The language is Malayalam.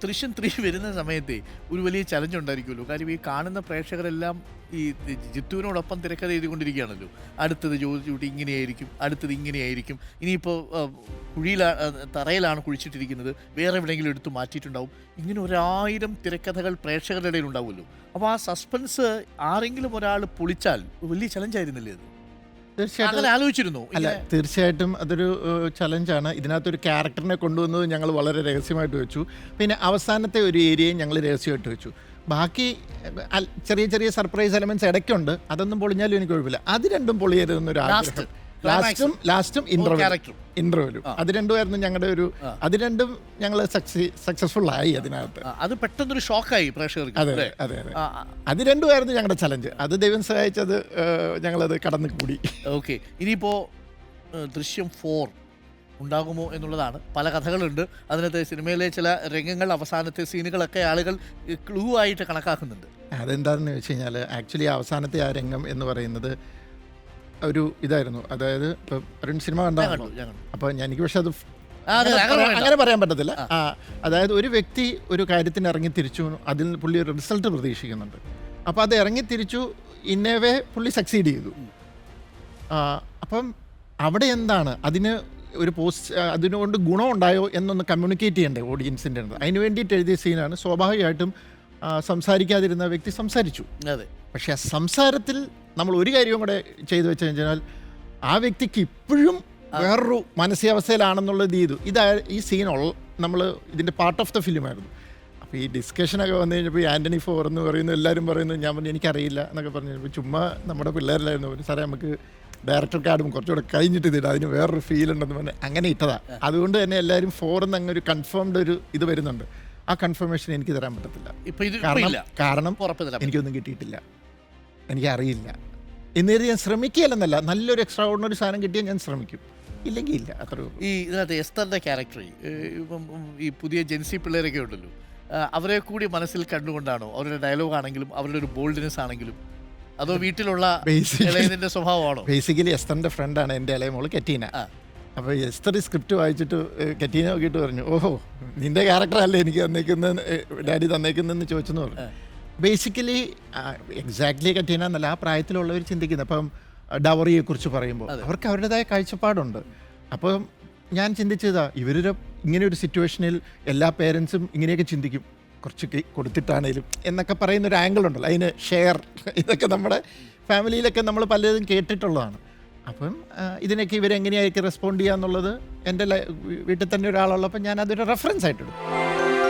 ദൃശ്യം 3 വരുന്ന സമയത്തെ ഒരു വലിയ ചലഞ്ച് ഉണ്ടായിരിക്കുമല്ലോ. കാര്യം ഈ കാണുന്ന പ്രേക്ഷകരെല്ലാം ഈ ജിത്തുവിനോടൊപ്പം തിരക്കഥ എഴുതിക്കൊണ്ടിരിക്കുകയാണല്ലോ. അടുത്തത് ജോർജ് ഇങ്ങനെയായിരിക്കും, അടുത്തത് ഇങ്ങനെയായിരിക്കും, ഇനിയിപ്പോൾ തറയിലാണ് കുഴിച്ചിട്ടിരിക്കുന്നത്, വേറെ എവിടെയെങ്കിലും എടുത്ത് മാറ്റിയിട്ടുണ്ടാവും. ഇങ്ങനെ 1000 തിരക്കഥകൾ പ്രേക്ഷകരുടെ ഇടയിൽ ഉണ്ടാവുമല്ലോ. അപ്പോൾ ആ സസ്പെൻസ് ആരെങ്കിലും ഒരാൾ പൊളിച്ചാൽ വലിയ ചലഞ്ചായിരുന്നില്ലേ അത്? തീർച്ചയായിട്ടും ആലോചിച്ചിരുന്നു. അല്ല, തീർച്ചയായിട്ടും അതൊരു ചലഞ്ചാണ്. ഇതിനകത്തൊരു ക്യാരക്ടറിനെ കൊണ്ടുവന്നത് ഞങ്ങൾ വളരെ രഹസ്യമായിട്ട് വെച്ചു. പിന്നെ അവസാനത്തെ ഒരു ഏരിയയും ഞങ്ങൾ രഹസ്യമായിട്ട് വെച്ചു. ബാക്കി ചെറിയ ചെറിയ സർപ്രൈസ് എലമെന്റ്സ് ഇടയ്ക്കുണ്ട്. അതൊന്നും പൊളിഞ്ഞാലും എനിക്ക് കുഴപ്പമില്ല. അത് രണ്ടും പൊളിയരുതെന്നൊരു ആഗ്രഹം. ലാസ്റ്റും ഇന്റർവ്യൂലും അത് രണ്ടുമായിരുന്നു ഞങ്ങളുടെ ഒരു, അത് രണ്ടും ഞങ്ങൾ സക്സസ്ഫുൾ ആയി അതിനകത്ത്. അത് പെട്ടെന്നൊരു ഷോക്കായി പ്രേക്ഷകർക്ക്. അതെ അതെ അതെ, അത് രണ്ടുമായിരുന്നു ഞങ്ങളുടെ ചലഞ്ച്. അത് ദൈവം സഹായിച്ചത് ഞങ്ങളത് കടന്നു കൂടി. ഓക്കെ, ഇനിയിപ്പോൾ ദൃശ്യം 4 ഉണ്ടാകുമോ എന്നുള്ളതാണ്. പല കഥകളുണ്ട് അതിനകത്ത്. സിനിമയിലെ ചില രംഗങ്ങൾ, അവസാനത്തെ സീനുകളൊക്കെ ആളുകൾ ക്ലൂ ആയിട്ട് കണക്കാക്കുന്നുണ്ട്. അതെന്താണെന്ന് വെച്ച് കഴിഞ്ഞാൽ ആക്ച്വലി അവസാനത്തെ ആ രംഗം എന്ന് പറയുന്നത് ഒരു ഇതായിരുന്നു. അതായത് ഇപ്പോൾ ഒരു സിനിമ കണ്ടാണല്ലോ. അപ്പോൾ എനിക്ക് പക്ഷെ അത് അങ്ങനെ പറയാൻ പറ്റത്തില്ല. അതായത് ഒരു വ്യക്തി ഒരു കാര്യത്തിന് ഇറങ്ങി തിരിച്ചു, അതിൽ പുള്ളി ഒരു റിസൾട്ട് പ്രതീക്ഷിക്കുന്നുണ്ട്. അപ്പോൾ അത് ഇറങ്ങി തിരിച്ചു, ഇന്നേവേ പുള്ളി സക്സീഡ് ചെയ്തു. അപ്പം അവിടെ എന്താണ് അതിന് ഒരു അതിനുകൊണ്ട് ഗുണമുണ്ടായോ എന്നൊന്ന് കമ്മ്യൂണിക്കേറ്റ് ചെയ്യണ്ടേ ഓഡിയൻസിൻ്റെ അടുത്ത്. അതിന് വേണ്ടിയിട്ട് എഴുതിയ സീനാണ്. സ്വാഭാവികമായിട്ടും സംസാരിക്കാതിരുന്ന വ്യക്തി സംസാരിച്ചു. അതെ, പക്ഷേ ആ സംസാരത്തിൽ നമ്മൾ ഒരു കാര്യവും കൂടെ ചെയ്തു വെച്ച് കഴിഞ്ഞാൽ ആ വ്യക്തിക്ക് ഇപ്പോഴും വേറൊരു മാനസികാവസ്ഥയിലാണെന്നുള്ളത് ചെയ്തു. ഈ സീൻ നമ്മൾ ഇതിൻ്റെ പാർട്ട് ഓഫ് ദ ഫിലിമായിരുന്നു. അപ്പോൾ ഈ ഡിസ്കഷനൊക്കെ വന്നു കഴിഞ്ഞപ്പോൾ ആൻ്റണി ഫോർ എന്ന് പറയുന്നു, എല്ലാവരും പറയുന്നു. ഞാൻ പറഞ്ഞു എനിക്കറിയില്ല എന്നൊക്കെ പറഞ്ഞു കഴിഞ്ഞപ്പോൾ ചുമ്മാ നമ്മുടെ പിള്ളേരിലായിരുന്നു പറഞ്ഞു, സാറേ നമുക്ക് ഡയറക്ടർ കാർഡും കുറച്ചുകൂടെ കഴിഞ്ഞിട്ട് ഇതിട്ട് അതിന് വേറൊരു ഫീൽ ഉണ്ടെന്ന് പറഞ്ഞ് അങ്ങനെ ഇട്ടതാണ്. അതുകൊണ്ട് തന്നെ എല്ലാവരും 4 എന്ന് അങ്ങനെ ഒരു കൺഫേംഡ് ഒരു ഇത് വരുന്നുണ്ട്. ആ കൺഫർമേഷൻ എനിക്ക് തരാൻ പറ്റത്തില്ല. കാരണം എനിക്കൊന്നും കിട്ടിയിട്ടില്ല, എനിക്കറിയില്ല. എന്നേത് ഞാൻ ശ്രമിക്കുകയല്ലെന്നല്ല, നല്ലൊരു എക്സ്ട്രാ ഓർഡിനറി സാധനം കിട്ടിയാൽ ഞാൻ ശ്രമിക്കും, ഇല്ലെങ്കിൽ ഇല്ല. അത്രേ ഉള്ളൂ. ഈ ഇതിനകത്ത് എസ്തറിൻ്റെ ക്യാരക്ടർ ഈ പുതിയ ജെൻസി പിള്ളേരൊക്കെ ഉണ്ടല്ലോ, അവരെ കൂടി മനസ്സിൽ കണ്ടുകൊണ്ടാണോ അവരുടെ ഡയലോഗ് ആണെങ്കിലും അവരുടെ ഒരു ബോൾഡ്നെസ് ആണെങ്കിലും, അതോ വീട്ടിലുള്ള ഇളയതിൻ്റെ സ്വഭാവമാണോ? ബേസിക്കലി എസ്തറിൻ്റെ ഫ്രണ്ടാണ് എൻ്റെ ഇളയ മോള് കെറ്റീന. അപ്പോൾ എസ്തർ സ്ക്രിപ്റ്റ് വായിച്ചിട്ട് കെറ്റീന നോക്കിയിട്ട് പറഞ്ഞു, ഓഹോ നിൻ്റെ ക്യാരക്ടറല്ലേ എനിക്ക് ഡാഡി തന്നേക്കുന്നതെന്ന് ചോദിച്ചെന്ന് പറഞ്ഞു. ബേസിക്കലി എക്സാക്ട്ലി കെറ്റീന എന്നല്ല, ആ പ്രായത്തിലുള്ളവർ ചിന്തിക്കുന്നത്. അപ്പം ഡവറിയെക്കുറിച്ച് പറയുമ്പോൾ അവർക്ക് അവരുടേതായ കാഴ്ചപ്പാടുണ്ട്. അപ്പം ഞാൻ ചിന്തിച്ചതാ, ഇവരൊരു ഇങ്ങനെ ഒരു സിറ്റുവേഷനിൽ എല്ലാ പേരൻസും ഇങ്ങനെയൊക്കെ ചിന്തിക്കും, കുറച്ച് കൊടുത്തിട്ടാണേലും എന്നൊക്കെ പറയുന്നൊരു ആംഗിൾ ഉണ്ടല്ലോ, അതിന് ഷെയർ, ഇതൊക്കെ നമ്മുടെ ഫാമിലിയിലൊക്കെ നമ്മൾ പലതും കേട്ടിട്ടുള്ളതാണ്. അപ്പം ഇതിനൊക്കെ ഇവരെങ്ങനെയായിരിക്കും റെസ്പോണ്ട് ചെയ്യുക എന്നുള്ളത് എൻ്റെ വീട്ടിൽ തന്നെ ഒരാളുള്ളപ്പോൾ ഞാൻ അതൊരു റെഫറൻസ് ആയിട്ടെടുക്കും.